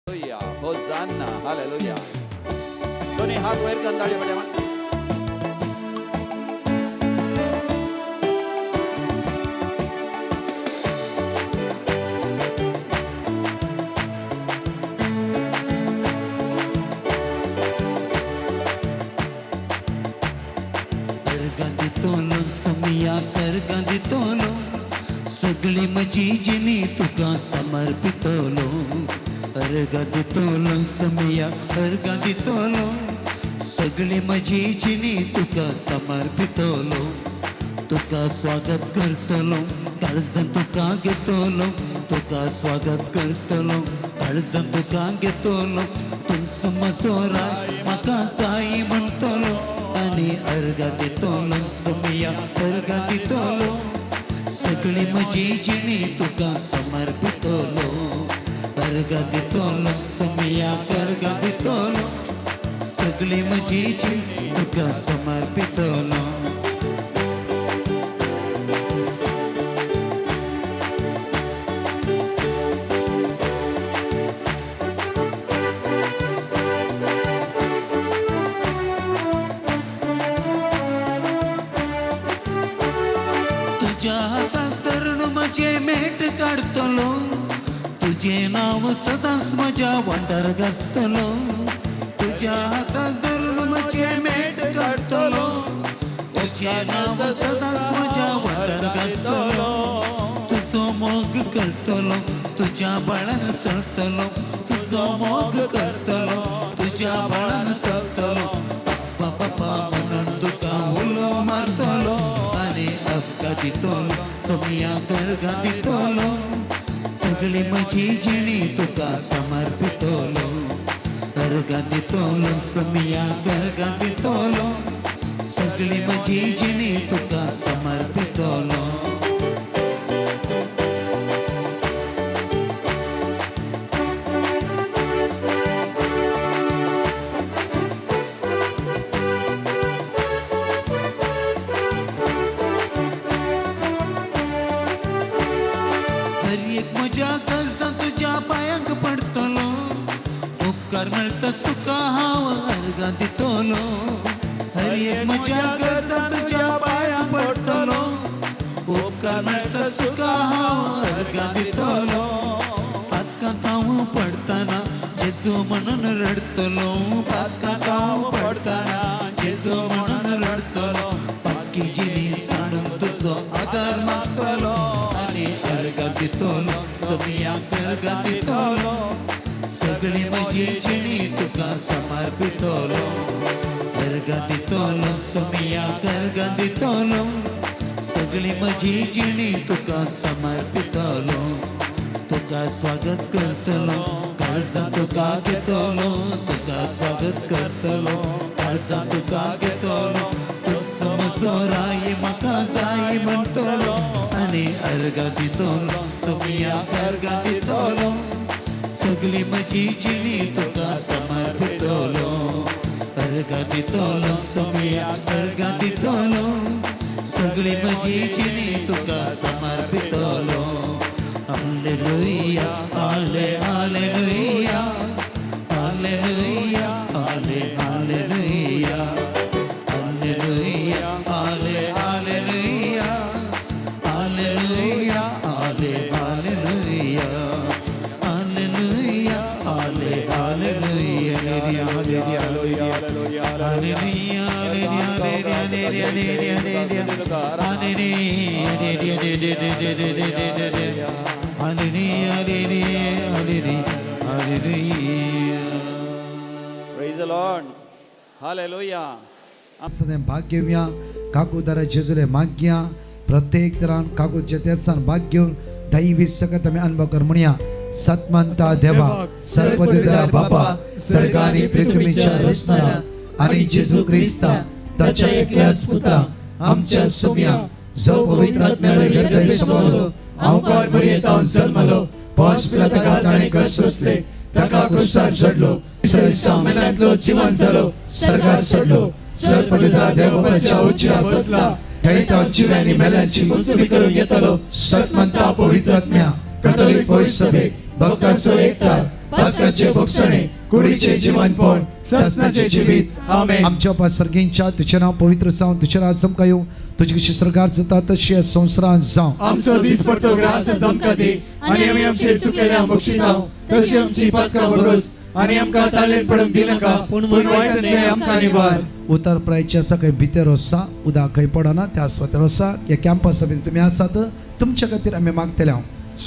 Hallelujah, होसाना, hallelujah. दोन्ही हात वर कंदाळी बड्या म्हण. करगादितोलो समिया करगादितोलो सगळी मजी जिनी तुका समर्पितोलो. अर्गादितोलो समिया अर्गादितोलो सगळी मजी जिनी तुका समर्पितोलो. तुका स्वागत करतलो काळजान तुका घेतलो. तुका स्वागत करतलो काळजान तुका घेतलो. तू समजोराय म्हाका साई म्हणतलो आणि अर्घा दितलो समिया अर्घा दितलो सगळी मजी जिणी तुका समर्पितलो. अर्घा दितलो समिया अर्घा दितलो सगळी मजी जिणी तुका समर्पितलो. तुझ्या हातात धरून माझे मेट काढतलो. तुझे नाव सदाच माझ्या वांटार घासतलो. तुझ्या हातात धरून माझे मेट काढतलो. तुझे नाव सदाच माझ्या वांटार घासतलो. तुझो मोग करतलो तुझ्या बाळान सरतलो. तुझो मोग करतलो तुझ्या बाळान सरतलो. पप्पा पप्पा म्हणून तुका उलो मारतलो आणि अर्घा दितलो समिया अर्घा दितलो सगळी मजी जिणी तुका समर्पितलो. अर्घा दितलो समिया अर्घा दितलो सगळी मजी जिणी तुका समर्पितलो. माझ्या गरजा तुझ्या पायांक पडतलो. उपकार मेळताच तुका हांव अर्घा दितलो. हर एक म्हज्या गरजा तुझ्या पायांक पडतलो. उपकार मेळताच तुका हांव अर्घा दितलो. पातकांत हांव पडताना जेजू म्हणून रडतलो. पातकांत हांव पडताना जेजू म्हणून रडतलो. पाकी जिणी सांडून तुजो आदार मागतलो आणि अर्घा दितलो समिया अर्घा दितलो सगळी मजी जिणी तुका समर्पितलो. अर्घा दितलो समिया अर्घा दितलो सगळी मजी जिणी तुका समर्पितलो. तुका स्वागत करतलो काळजान तुका घेतलो. तुका स्वागत करतलो काळजान तुका घेतलो. तू समजोराय म्हाका जाय म्हणतलो आणि अर्घा दितलो समिया अर्घा दितलो सगळी मजी जिणी तुका समर्पितलो. अर्घा दितलो समिया अर्घा दितलो सगळी मजी जिणी तुका समर्पितलो. हालेलुया हाले हालेलुया हालेलुया हाले हालेलुया हालेलुया हाले हालेलुया हालेलुया हाले हालेलुया हालेलुया हाले hallelujah hallelujah Praise the Lord. Hallelujah. असं भाग्यव्या काकूदारा जेजुले माग्या प्रत्येक तरान काकू जतेसान भाग्य दैवी सकत आम्ही अनुभव कर म्हणूया. सत्मंता देवा सर्वपिता बापा सर्गानी पृथ्वीच्या रचणारा आणि जेजू ख्रिस्ता त्याच्या एकल्याच पुत्रा आमच्या सुम्या जो पवित्र आत्म्याने हृदय समावलो अवकाळ मर्यादान जन्मलो. पाच पिलाता ताणे कष्ट सोसले ताका क्रुसार चढलो. सामन्यातलो जीवन जालो सर्गार चढलो. सर्वपिता देवाच्या उच्चार बसला थैता जिव्यांनी मेल्यांची उंचवी करून येतलो. सत्मंता पवित्र आत्म्या कॅथोलिक पवित्र सभे भक्तांचो एकता पातकाचे भोगसणे कुडीचे जीवनपण ससनाचे जिवीत आमेन. आमच्या बापा सर्गींच्या तुझे नाव पवित्र जावं तुझे राज चमका येऊ तुझी कशी सरकार जाता तशी संवसारांत जावं. आमचो दीस पडतो ग्रास चमका दी आनी आमी आमचे सुकलेल्या बक्षितांव तशी आमची पातकां भोगोस आनी आमकां तालेन पडूंक दिनाका पूण वायटांतले आमकां निवार. उतर प्रायचे आसा खंय भितर आसा उदक खंय पडना त्या स्वतर आसा ह्या कॅम्पसा भितर तुमी आसात तुमच्या खातीर आमी मागतले हांव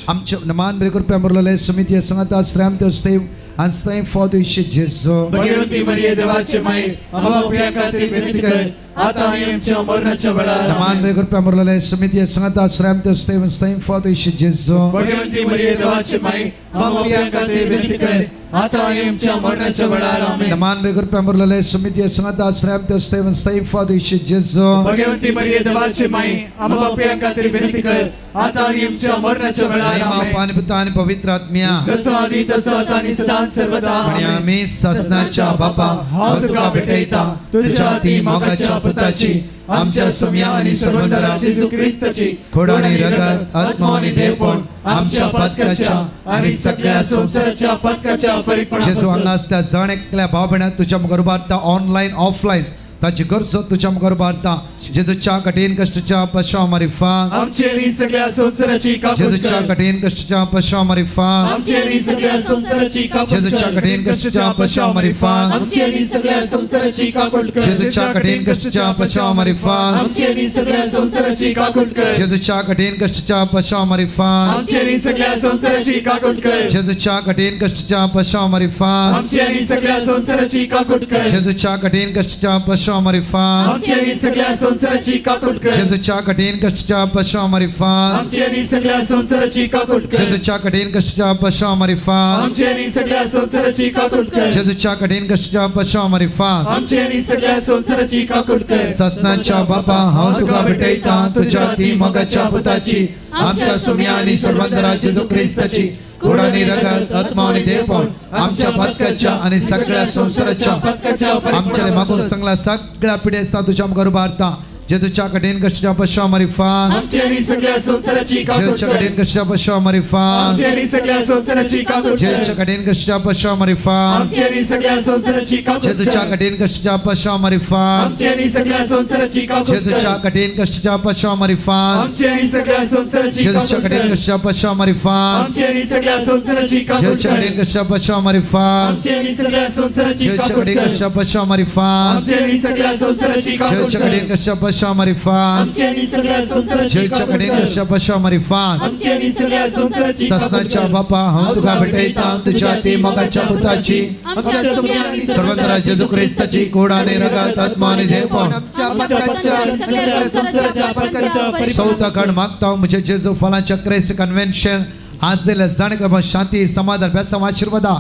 आमचे नमान बरे करपा बरोले समिती सांगात श्राम ते स्तेव and stay for the Jesu. Bhagwanti मरिये देवाचे माई आम्हा प्रिया खातीर विनंती कर आता आनी आमच्या मरणाच्या वेळार नमान बरे करपा बरोले समिती सांगात श्राम ते स्तेव and stay for the Jesu. Bhagwanti मरिये देवाचे माई आम्हा प्रिया खातीर विनंती कर आता आनी आमच्या मरणाच्या वेळार आमेन. नमान बरे करपा बरोले समिती सांगात श्राम ते स्तेव and stay for the Jesu. Bhagwanti मरिये देवाचे माई आम्हा प्रिया खातीर विनंती कर आता आनी आमच्या मरणाच्या वेळार आमेन. पाणी पिता आणि पवित्र आत्म्या जसो आदी तसो आता आनी सदां सर्वदा आणि आमेन. आम्ही ससनाच्या बापा हांव तुका भेटयता तुझ्या ती मोगाच्या पुताची आमच्या सुम्या आणि सर्वंतरा जेजू ख्रिस्ताची खोडानी रगत आत्मा आणि देवपण आमच्या पदकाच्या आणि सगळ्या संसाराच्या पदकाच्या जेजू फरीकपणापासून हांगा असता जण एकल्या भाव भयणां तुझ्या मुखार उबारता ऑनलाईन ऑफलाईन ताची गरज तुझ्या मुखार उबारता जेजूच्या कठीण कष्टाच्या पश्चाव मारिफा आमचेरी सगळ्या संसाराची काकूट जेजूच्या कर कठीण कष्टाच्या पश्चाव मारिफा आमचेरी सगळ्या संसाराची काकूट जेजूच्या कर कठीण कष्टाच्या पश्चाव मारिफा आमचेरी सगळ्या संसाराची काकूट कर जेजूच्या कठीण कष्टाच्या पश्चाव मारिफा आमचेरी सगळ्या संसाराची काकूट कर जेजूच्या कठीण कष्टाच्या पश्चाव मारिफा आमचेरी सगळ्या संसाराची काकूट कर जेजूच्या कठीण कष्टाच्या पश्चाव मारिफा आमचेरी सगळ्या संसाराची काकूट कर जेजूच्या कठीण कष्टाच्या पश्चाव मारिफा आमचेरी सगळ्या संसाराची काकूट कर जेजूच्या कठीण कष्टाच्या पश्चाव मारिफा आमचेरी सगळ्या संसाराची काकूट कर जेजूच्या कठीण कष्टाच्या पश्चाव मारिफा आमचेरी सगळ्या संसाराची काकूट कर जेजूच्या कठीण कष्टाच्या पश्चाव मारिफा आमचेरी सगळ्या संसाराची काकूट कर ससनाच्या बापा हांव तुका भेटयता तुझ्या ती मोगाच्या पुताची आमच्या सुम्या आणि सर्वंतरा जेजू ख्रिस्ताची खोडानी रगत आत्मा आणि देवपण आमच्या पदकाच्या आणि सगळ्या संसाराच्या पदकाच्या आमच्या मागून सांगला सगळ्या पिढी असता तुझ्या मुखार उबारता जेजूच्या कठीण कष्टाच्या पश्चाव मारिफा आमचेरी सगळ्या संसाराची काकूट जेजूच्या कर कठीण कष्टाच्या पश्चाव मारिफा आमचेरी सगळ्या संसाराची काकूट जेजूच्या कर कठीण कष्टाच्या पश्चाव मारिफा आमचेरी सगळ्या संसाराची काकूट जेजूच्या कर कठीण कष्टाच्या पश्चाव मारिफा आमचेरी सगळ्या संसाराची काकूट जेजूच्या कर कठीण कष्टाच्या पश्चाव मारिफा आमचेरी सगळ्या संसाराची जेजूच्या काकूट कठीण कर कष्टाच्या पश्चाव मारिफा आमचेरी सगळ्या संसाराची काकूट जेजूच्या कर कठीण कष्टाच्या पश्चाव मारिफा आमचेरी सगळ्या संसाराची जेजूच्या काकूट कठीण कर कष्टाच्या पश्चाव मारिफा आमचेरी सगळ्या संसाराची काकूट जेजूच्या कर कठीण कष्टाच्या पश्चाव मारिफा आमचेरी सगळ्या संसाराची जेजूच्या काकूट कठीण कर कष्टाच्या पश्चाव मारिफा आमचेरी सगळ्या संसाराची काकूट ससनाच्या कर बापा हांव तुका भेटयता तुझ्या ती मोगाच्या पुताची आमच्या सुम्या आणि सर्वंतरा जेजू ख्रिस्ताची खोडाने रगत आत्मा आणि देवपण आमच्या पदकाच्या आणि सगळ्या संसाराच्या पदकाच्या फरीकपणापासून सौताकड मागता म्हणजे जेजू फलांच्या क्रेस कन्व्हेन्शन आज जाल्या जाण शांती समाधान बेसम आशीर्वादा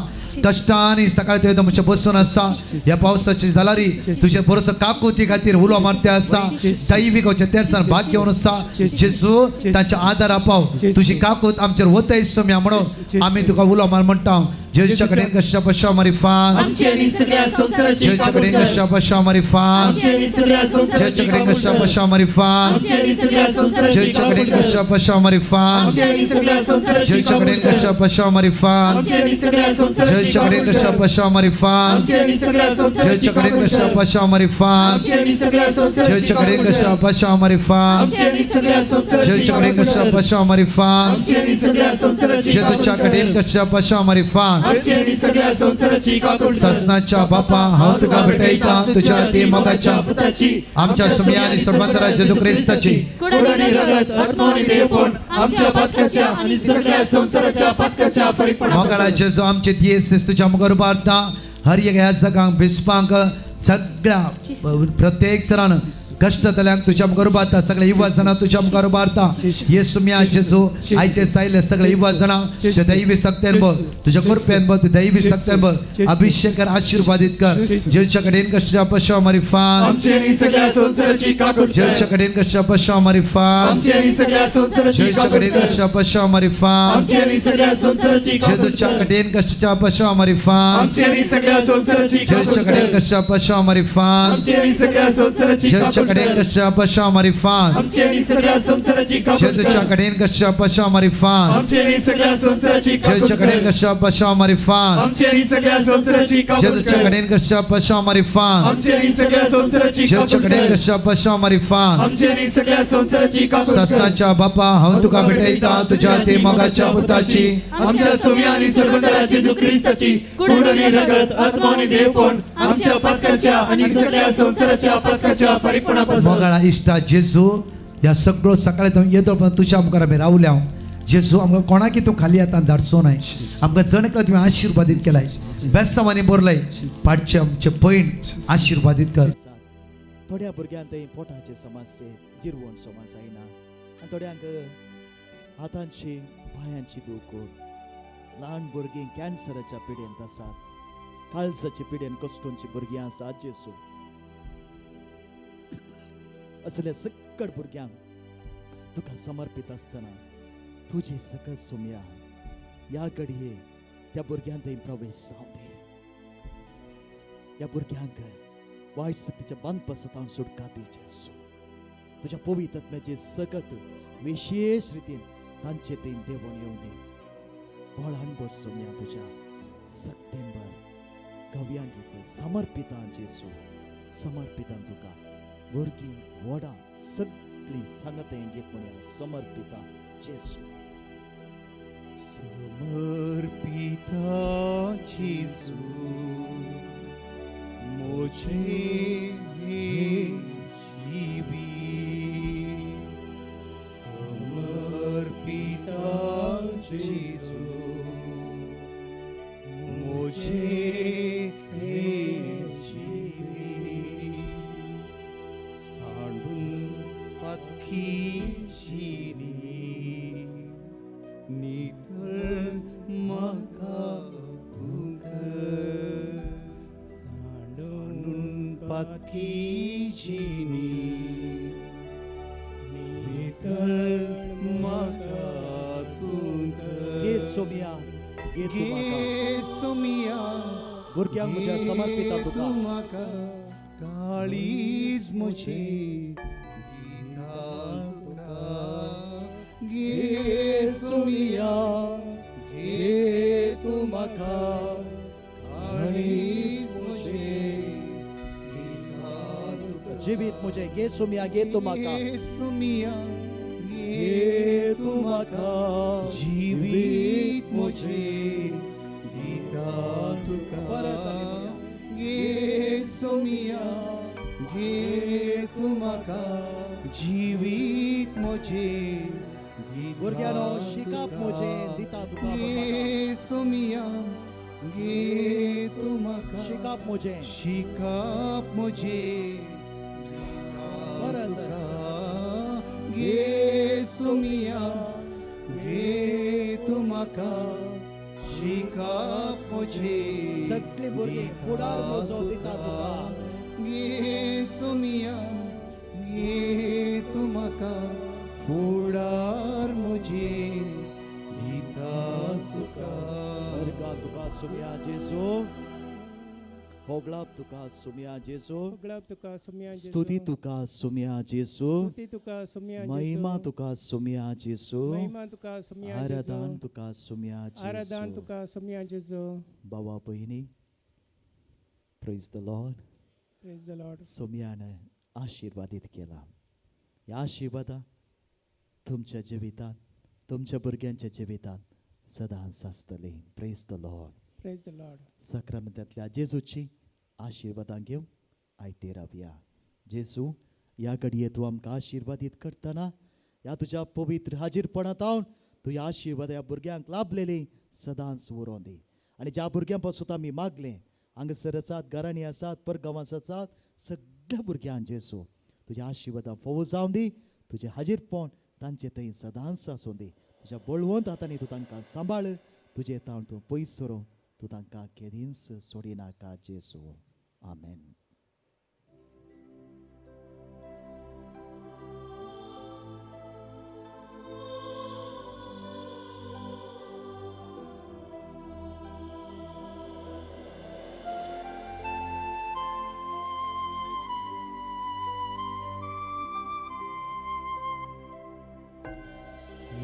कष्टांनी सकाळी ते म्हणजे बसून आसा ह्या पावसाची जालारी तुझे बरोसो काकुती खातीर उलो मारते आसा दैविक तेरसान भाग घेवन आसा जेजू तांच्या आदार पाव तुझी काकूत आमचेर वतय सोम्या म्हणून आमी तुका उलो मार म्हणटा जेजूच्या कडेन कशा पश्चा मारिफा आमचेरी सगळ्या संसाराची जेजूच्या काकूट कडेन कर कशा पश्चा मारिफा आमचेरी सगळ्या संसाराची जेजूच्या कडेन काकूट कशा कर पश्चा मारिफा आमचेरी सगळ्या संसाराची जेजूच्या काकूट कडेन कर कशा पश्चा मारिफा आमचेरी सगळ्या संसाराची जेजूच्या कडेन काकूट कशा कर पश्चा मारिफा आमचेरी सगळ्या संसाराची जेजूच्या कडेन काकूट कशा कर पश्चा मारिफा आमचेरी सगळ्या संसाराची जेजूच्या कडेन काकूट कशा कर पश्चा मारिफा आमचेरी सगळ्या संसाराची जेजूच्या कडेन काकूट कशा कर पश्चा मारिफा आमचेरी सगळ्या संसाराची जेजूच्या कडेन काकूट कशा कर पश्चा मारिफा आमचेरी सगळ्या संसाराची जेजूच्या काकूट कडेन कर कशा पश्चा मारिफा आमचेरी सगळ्या संसाराची काकूट कर ससनाच्या बापा हांव तुका भेटयता तुझ्या ती मोगाच्या पुताची आमच्या सुम्या आणि सर्वंतरा जेजू ख्रिस्ताची कुडानी रगत आत्मा आणि देवपण आमच्या पदकाच्या आणि सगळ्या संसाराच्या पदकाच्या मोगाळा फरीकपणापासून जेजू आमचे दियेस तुझ्या मुखार उबारता हर एक ह्या जगांक बिस्पांक सगळ्या प्रत्येक तरान कष्ट जाल्यांक तुझ्या मुखार उबारता सगळे युवा जाणां तुझ्या मुखार उबारता येसू म्या जेजू आयचे सायले सगळे युवा जाणां तुझ्या दैवी सक्तेन बघ तुझ्या कृपेन बघ तू दैवी सक्तेन बघ अभिषेक कर आशीर्वादित कर जेजूच्या कडेन कशा पश्चा मारिफा आमचेरी सगळ्या संसाराची काकूट जेजूच्या कर कडेन कशा पश्चा मारिफा आमचेरी सगळ्या संसाराची जेजूच्या काकूट कडेन कर कशा पश्चा मारिफा आमचेरी सगळ्या संसाराची काकूट जेजूच्या कर कडेन कशा पश्चा मारिफा आमचेरी सगळ्या संसाराची जेजूच्या काकूट कडेन कर कशा पश्चा मारिफा आमचेरी सगळ्या संसाराची जेजूच्या काकूट कडेन कशा बशा मारी फान आमची आणि सगळ्या संसाराची कापड जेजूच्या कर. कडेन कशा बशा मारी फान आमची आणि सगळ्या संसाराची कापड जेजूच्या कडेन कर. कशा बशा मारी फान आमची आणि सगळ्या संसाराची कापड जेजूच्या कर. कडेन कशा बशा मारी फान आमची आणि सगळ्या संसाराची जेजूच्या कापड कडेन कर. कशा बशा मारी फान आमची आणि सगळ्या संसाराची कापड कर. ससनाच्या बापा हांव तुका भेटयता तुझ्या ते मोगाच्या पुताची आमच्या सोम्या आणि सर्वंतरा जेजू ख्रिस्ताची कुंडली रगत आत्मा आणि देवपण आमच्या पत्काच्या आणि सगळ्या संसाराच्या पत्काच्या परिपूर्णापासून मोगाळा इश्टा जेजू ह्या सगळो सकाळी तो येतो पण तुझ्या मुखार आमी रावल्या जेजू आमकां कोणाकी तूं खाली येता धाडचो न्हय आमकां जणकला तुवें आशिर्वादीत केलाय बेस्तांवांनी बरलय पाडचे आमचे पैण आशिर्वादीत कर थोड्या भुरग्यांक थंय पोटाचे समस्ये जिरवण समस्या येना आनी थोड्यांक हातांची पांयांची दुखोट ल्हान भुरगीं कॅन्सराच्या पिडेंत आसात काळजाच्या पिडेन कश्टोंची भुरगीं आसात जेजू असल्या सकट भुरग्यांक तुका समर्पित आसतना तुजी सकत सुम्या ह्या घडये त्या भुरग्यांक थंय प्रवेश जावं दे ह्या भुरग्यांक वायट शक्तीच्या बांदपासून सुटका दी जेजू तुझ्या पवित्रत्म्याचे सकत विशेष रितीन तांचे तेन देवण येवं दे बळान भर सोम्या तुझ्या सक्तेन भर गव्यांक येते समर्पितां जेजू समर्पितां तुका भुरगीं व्हडां सगळीं सांगत घेत म्हणया समर्पितां जेजू समर्पिता जेजू मुझे जीवी समर्पिता जेजू मुझे जीवी सांडून पत्की जिनी नितळ म्हाका पत्की जिनी नितळ म्हाका ये सोम्या ये तू म्हाका सोमिया भुरग्यांक म्हज्या समर्पितां तुका म्हाका काळीज म्हजे दिता तुका गे सोमिया गे तू म्हाका काळीज म्हजे जिवीत मुझे गे सोम्या गे तू म्हाका सोमिया गे तू म्हाका जीवित मुझे दिता तुका गे सोमिया गे तू म्हाका जीवित मुझे भुरग्यानो शिकाप मुझे दिता तुका गे सोमिया गे तू म्हाका शिकाप मुझे शिकाप मुझे परत गे सोमिया गे तू म्हाका शिकाप मुझे सगळी भुरगीं फुडार म्हजो दिता तुका गे सोमिया गे तू म्हाका फुडार मुझे दिता तुका भुरगा तुका सुम्या जेजू होगळाप तुका सुम्या जेजू होगळाप तुका सुम्या जेजू स्तुती तुका सुम्या जेजू स्तुती तुका सुम्या जेजू महिमा तुका सुम्या जेजू महिमा तुका सुम्या जेजू आराधन तुका सुम्या आराधन जेजू तुका सुम्या जेजू भावा बहिणी praise the lord praise the lord सोम्यानं आशीर्वादित केला या आशीर्वादा तुमच्या जिवितांत तुमच्या भुरग्यांच्या जिवितांत सदांच आसतली praise the lord praise the lord साक्रामेंतांतल्या जेजूची आशीर्वादां घेवन आयते रावया जेजू ह्या घडये तूं आमकां आशीर्वादीत करतना ह्या तुज्या पवित्र हाजीरपणांत हांव तूं ह्या आशीर्वाद ह्या भुरग्यांक लाभलेली सदांच उरों दी आनी ज्या भुरग्यां पासून आमी मागलें हांगासर आसात घरांनी आसात परगांवांत आसात सगळ्या भुरग्यांक जेजू तुज्या आशीर्वादां फोव जावं दी तुजें हाजीरपण तांचे थंय सदांच आसूं दी तुज्या बळवंत हातांनी तूं तांकां सांबाळ तुजे तावन तूं पयस सरो तूं तांकां केदींच सोडिनाका जेजू आमेन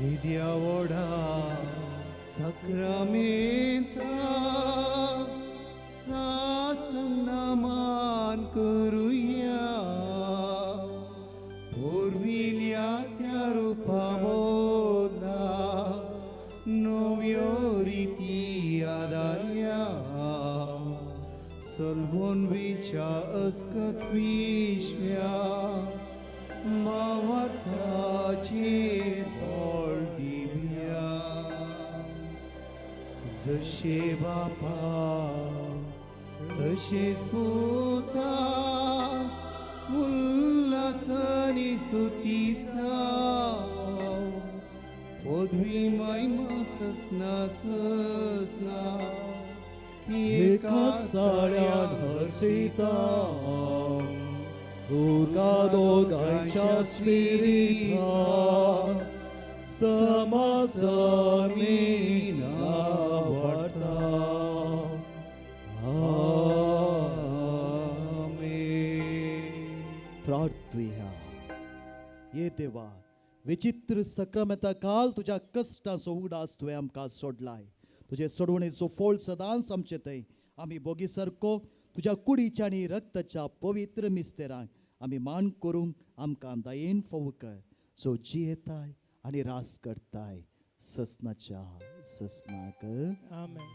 Media voda sacramenta sastannaman करूया पूर्विल्या त्या रूपामोदा नव्यो रीती आदार्या सलबोन विचा अस्कत विश्व्या मावताचे बोल दिव्या जशे बापा तशेच पुता उल्हासानी स्तुतीसा पदवी महिमा ससना ससना एका साड्यात हसिता तुका दोघांच्या स्मिरिता समासमीना वाटता आमेन. प्रार्थूया. ये देवा, विचित्र सक्रमता काल तुझ्या कष्टाचो उगडास तुवें आमकां सोडलाय. तुझे सोडवणेचो फळ सदांच आमचे थंय आमी बोगी सारको तुझ्या कुडीच्या आनी रक्ताच्या पवित्र मिस्तेरांक आमी मान करूंक आमकां दयेन फोव कर. सो जियेताय आनी रास करताय ससनाच्या ससनाक. Amen.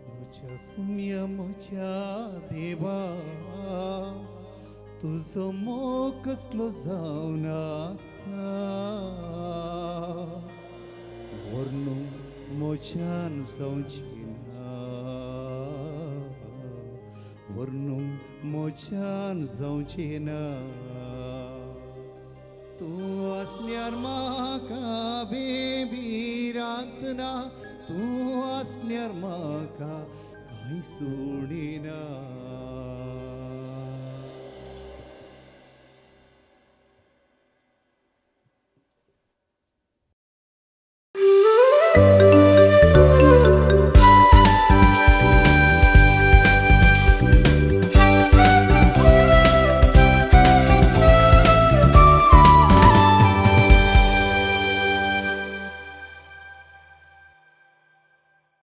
मोच्या सुम्या मोच्या देवा तुझो मोग कसलो जावन आसा वर्णू मोच्यान जावची ना वर्णू मोच्यान जावची ना तूं असल्यार म्हाका बेबी ना तूं असल्यार म्हाका कांय सोडिना